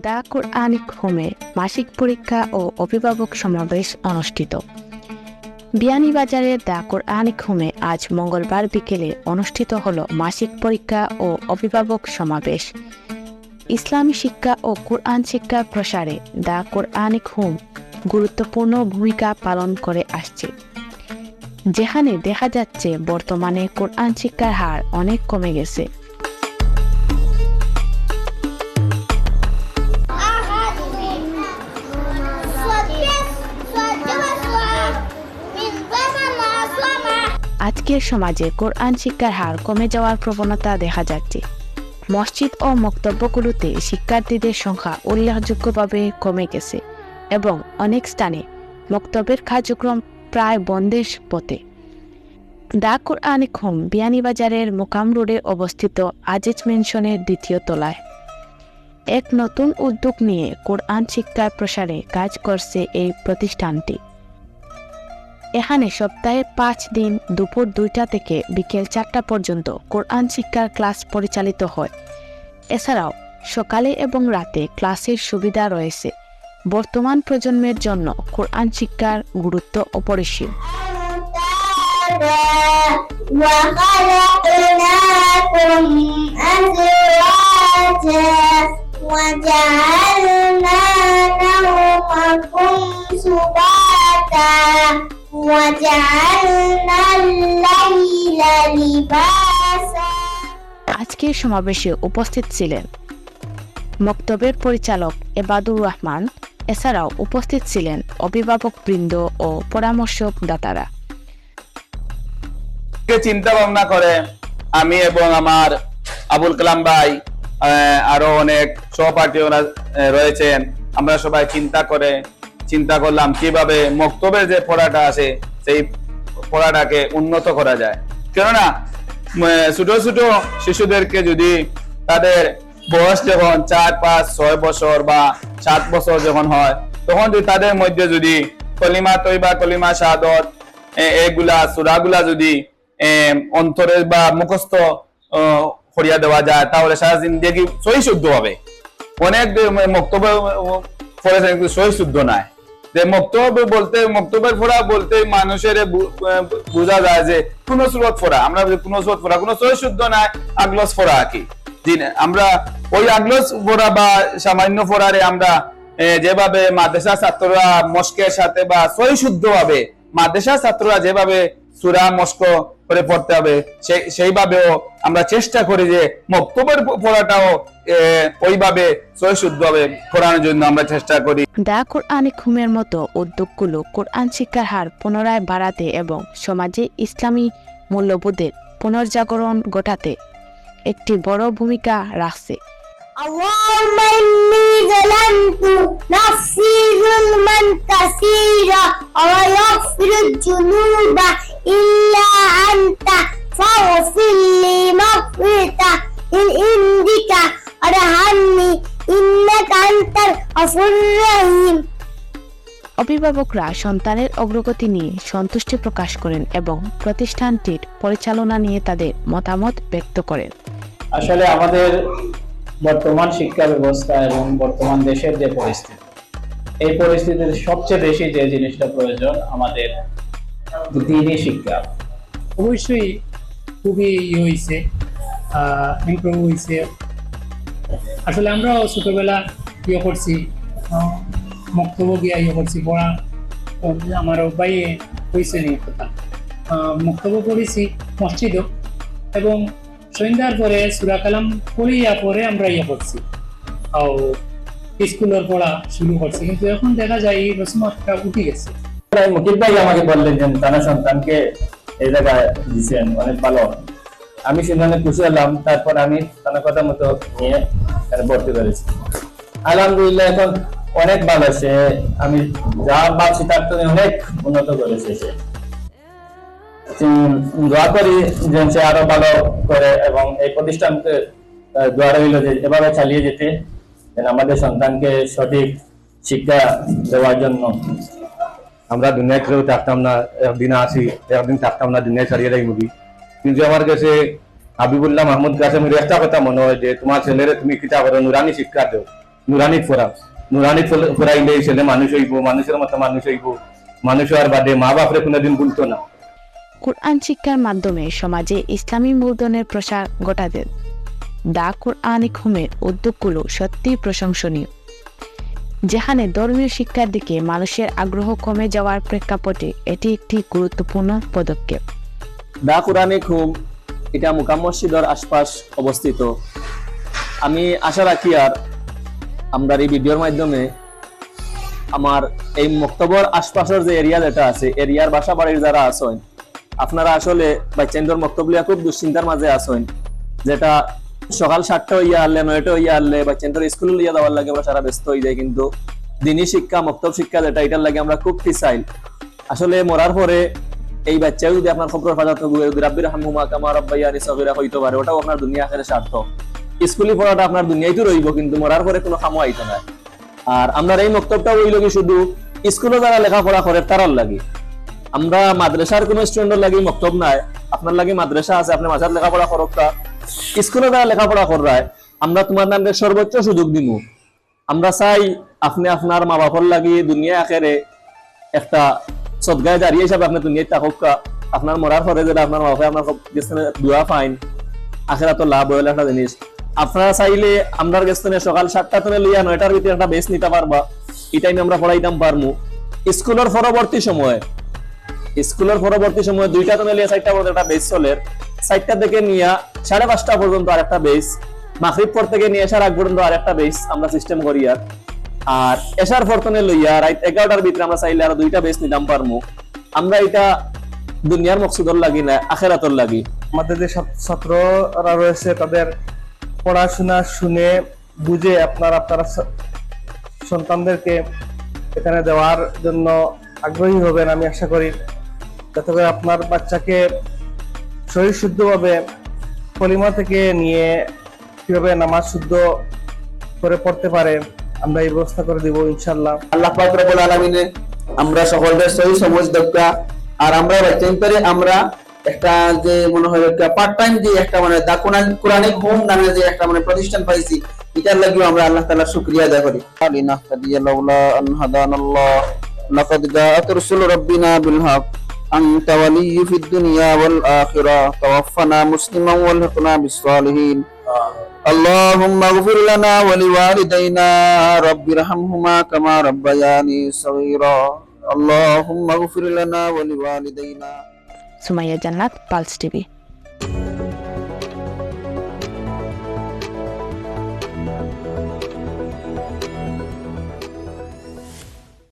The Quranic হোমে মাসিক পরীক্ষা ও অভিভাবক সমাবেশ অনুষ্ঠিত। বিয়ানীবাজারের দ্য কোরআনিক হোমে আজ মঙ্গলবার বিকেলে অনুষ্ঠিত হল মাসিক পরীক্ষা ও অভিভাবক সমাবেশ। ইসলামী শিক্ষা ও কোরআন শিক্ষার প্রসারে দ্য কোরআনিক হোম গুরুত্বপূর্ণ ভূমিকা পালন করে আসছে, যেখানে দেখা যাচ্ছে বর্তমানে কোরআন শিক্ষার হার অনেক কমে গেছে। আজকের সমাজে কোরআন শিক্ষার হার কমে যাওয়ার প্রবণতা দেখা যাচ্ছে। মসজিদ ও মক্তব্যগুলোতে শিক্ষার্থীদের সংখ্যা উল্লেখযোগ্যভাবে কমে গেছে এবং অনেক স্থানে মক্তবের কার্যক্রম প্রায় বন্ধের পথে। দ্য কোরআনিক হোম বিয়ানীবাজারের মোকাম রোডে অবস্থিত আজিজ ম্যানশনের দ্বিতীয় তলায়। এক নতুন উদ্যোগ নিয়ে কোরআন শিক্ষার প্রসারে কাজ করছে এই প্রতিষ্ঠানটি। এখানে সপ্তাহে 5 দিন দুপুর 2টা থেকে বিকেল 4টা পর্যন্ত কোরআন শিক্ষার ক্লাস পরিচালিত হয়। এছাড়াও সকালে এবং রাতে ক্লাসের সুবিধা রয়েছে। বর্তমান প্রজন্মের জন্য কোরআন শিক্ষার গুরুত্ব অপরিসীম। আজকের সমাবেশে উপস্থিত ছিলেন মক্তবের পরিচালক এবাদুর রহমান। এছাড়াও উপস্থিত ছিলেন অভিভাবক বৃন্দ ও পরামর্শক দাতারা। চিন্তা ভাবনা করে আমি এবং আমার আবুল কালাম ভাই, আরো অনেক সহপাঠী রয়েছেন, আমরা সবাই চিন্তা করলাম কিভাবে মক্তবের যে পড়াটা আছে সেই পড়াটাকে উন্নত করা যায়। কেননা ছোট ছোট শিশুদেরকে যদি তাদের বয়স যখন 4, 5, 6 বছর বা 7 বছর যখন হয়, তখন যদি তাদের মধ্যে যদি কলিমা তৈবা, কলিমা শাহাদত এগুলা সূরাগুলা যদি অন্তরে বা মুখস্থ করিয়া দেওয়া যায়, তাহলে সারা জিন্দেগি সহি শুদ্ধ হবে। অনেক মক্তব্য পড়েছেন কিন্তু সহি শুদ্ধ নাই। যে মক্তবের পড়া বলতে মানুষের বোঝা যায় যে কোন সুরত পড়া, আমরা কোন সুরত পড়া, কোন সহি শুদ্ধ নাই, আগলস পড়া কি। আমরা ওই আগলস পড়া বা সামান্য পড়ারে আমরা যেভাবে মাদ্রাসা ছাত্ররা মস্কের সাথে বা সহি শুদ্ধ ভাবে মাদ্রাসা ছাত্ররা যেভাবে সূরা মস্ক করে পড়তে হবে, সেইভাবেও আমরা চেষ্টা করি যে মক্তবের পড়াটাও ওইভাবে সহি শুদ্ধ ভাবে পড়ানোর জন্য আমরা চেষ্টা করি। দ্য কোরআনিক হোমের মতো উদ্যোগগুলো কোরআন শিক্ষার হার পুনরায় বাড়াতে এবং সমাজে ইসলামী মূল্যবোধের পুনর্জাগরণ ঘটাতে একটি বড় ভূমিকা রাখছে। اللهم إني ظلمت نفسي ظلما كثيرا ولا يغفر الذنوب إلا أنت فاغفر لي مغفرة من عندك وارحمني إنك أنت الغفور الرحيم। অভিভাবকরা সন্তানের অগ্রগতি নিয়ে সন্তুষ্টি প্রকাশ করেন এবং প্রতিষ্ঠানটির পরিচালনা নিয়ে তাদের মতামত ব্যক্ত করেন। আসলে আমাদের বর্তমান শিক্ষা ব্যবস্থা এবং বর্তমান দেশের যে পরিস্থিতি, এই পরিস্থিতিতে সবচেয়ে বেশি যে জিনিসটা প্রয়োজন আমাদের দ্বীনি শিক্ষা। অবশ্যই খুবই হয়েছে, ইমপ্রুভ হয়েছে। আসলে আমরাও ছোটবেলা করছি, মক্তব্য গিয়া করছি, পড়া আমার ভাই হয়েছে নি কথা, মক্তব্য পড়েছি মসজিদও, এবং সন্ধ্যার পরে সূরা কালাম পড়িয়া পরে আমরা করছি, স্কুলের পড়া শুরু করছি। কিন্তু এখন দেখা যায় এই রসমাতটা উঠে গেছে। মুকিব ভাই আমাকে বললেন যে তারা সন্তানকে এই জায়গায় দিচ্ছেন, অনেক ভালো। আমি শুনে অনেক খুশি হলাম। তারপর আমি তার কথা মতো নিয়ে ভর্তি করেছি। আলহামদুলিল্লাহ এখন অনেক ভালো। সে আমি যা ভাবছি তার তো অনেক উন্নত করেছে। সে দোয়া করি যে সে আরো ভালো করে এবং এই প্রতিষ্ঠানকে দোয়া রইল যে এভাবে চালিয়ে যেতে, আমাদের সন্তানকে সঠিক শিক্ষা দেওয়ার জন্য। আমরা দুনিয়ায় কেউ থাকতাম না, একদিন আসি একদিন থাকতাম না, দুনিয়ায় ছাড়িয়ে যাই মুভি। কিন্তু আমার কাছে হাবিবুল্লাহ মাহমুদ কাসেমের একটা কথা মনে হয় যে তোমার ছেলেরে তুমি কিতা করো, নুরানি শিক্ষা দেও, নুরানি ফোরাও, নুরানি ফোরাইলে এই ছেলে মানুষ হইব, মানুষের মতো মানুষ হইব, মানুষ হওয়ার বাদে মা বাপরে কোনোদিন ভুলতো না। কোরআন শিক্ষার মাধ্যমে সমাজে ইসলামী মূলধনের প্রসার ঘটাতে দা কোরআনিক হোমের উদ্যোগগুলো সত্যিই প্রশংসনীয়, যেখানে ধর্মীয় শিক্ষার দিকে মানুষের আগ্রহ কমে যাওয়ার প্রেক্ষাপটে এটি একটি গুরুত্বপূর্ণ পদক্ষেপ। দা কোরআনিক হোম এটা মুকাম মসজিদের আশপাশ অবস্থিত। আমি আশা রাখি আর আমরা এই ভিডিওর মাধ্যমে আমার এই মক্তবর আশপাশের যে এরিয়া যেটা আছে, এরিয়ার বাসা বাড়ির যারা আছেন, আপনারা আসলে বাচ্চাদের মক্তব লিয়া খুব দুশ্চিন্তার মাঝে আছেন, যেটা সকাল 7টা হইয়া আনলে 9টা হইয়া আনলে বাচ্চাদের স্কুলে লিয়া যাওয়ার লাগে আমরা সারা ব্যস্ত হয়ে যাই। কিন্তু দিনী শিক্ষা, মক্তব শিক্ষা যেটা, এটার লাগে আমরা খুব ফিসাইল। আসলে মরার পরে এই বাচ্চাও যদি আপনার খবর ফাজাত রাব্বির হামহুমা কামা রাব্বায়ানি সগীরা হইতে পারে, ওটাও আপনার দুনিয়া আখিরাতে স্বার্থ। স্কুলে পড়াটা আপনার দুনিয়ায় তো রইব, কিন্তু মরার পরে কোনো কামও আইতো না। আর আমরা এই মক্তবটা হইল কি শুধু স্কুলে যারা লেখাপড়া করে তারার লাগে। আমরা মাদ্রাসার কোনো স্টুডেন্টের লাগে মক্তব নাই, আপনার লাগে মাদ্রাসা আছে, আপনি মাঝার লেখাপড়া করতা। স্কুলে যারা লেখাপড়া করায় আমরা তোমার নামে সর্বোচ্চ সুযোগ দিব। আমরা চাই আপনি আপনার মা বাপর লাগি দুনিয়া আখেরে একটা সদগায় দাঁড়িয়ে হিসাবে আপনি দুনিয়ায় থাকুকা। আপনার মরার পরে যেটা আপনার মা বাপে আপনার দোয়া ফাইন, আখেরা তো লাভ হইল একটা জিনিস। আপনারা চাইলে আমরা গেস্তনে সকাল 7টা থেকে লইয়া 9টার ভিতরে একটা বেস নিতে পারবা, এটাই আমরা পড়াইতাম পারমু। স্কুলের পরবর্তী সময় 2টা থেকে লিয়া 4টা পর্যন্ত একটা বেস চলে, 4টা থেকে নিয়ে 5:30 পর্যন্ত আর একটা বেস, মাগরিব পর থেকে নিয়ে এসার আগ পর্যন্ত আর একটা বেস আমরা সিস্টেম করি। আর এসার পরতনে লইয়া রাত 11টার ভিতরে আমরা চাইলে আর 2টা বেস নিতাম পারমু। আমরা এটা দুনিয়ার মকসুদর লাগি না, আখেরাতর লাগি। আমাদের যে ছাত্ররা রয়েছে তাদের পড়াশোনা শুনে বুঝে আপনারা সন্তানদেরকে এখানে দেওয়ার জন্য আগ্রহী হবেন আমি আশা করি, যাতে করে আপনার বাচ্চাকে শরীর শুদ্ধভাবে কলিমা থেকে নিয়ে কিভাবে নামাজ শুদ্ধ করে পড়তে পারে আমরা এই ব্যবস্থা করে দিব ইনশাআল্লাহ। আল্লাহ পাক রব্বুল আলামিনে আমরা সকলের সহি সমঝ দরকার। আর আমরা বাচ্চাদের আমরা একটা যে মনে হয় একটা পার্ট টাইম যে একটা মানে দা কোরআনিক হোম নামে যে একটা মানে প্রতিষ্ঠান পাইছি, এটার লাগিও আমরা আল্লাহ তাআলার শুকরিয়া আদায় করি। আলিনাহতাদিয়া লাউলা আন হাদানাল্লাহ লাকাদ জাআত রাসূলু রাব্বিনা বিল হক আনতা ওয়ালিয়্যু ফিদ দুনিয়া ওয়াল আখিরাহ তাওয়াফফানা মুসলিমান ওয়ালহিকনা বিস সালিহিন। اللهم اغفر لنا ولوالدينا رب ارحمهما كما ربياني صغيرا اللهم اغفر لنا ولوالدينا। সুমাইয়া জান্নাত, পালস টিভি।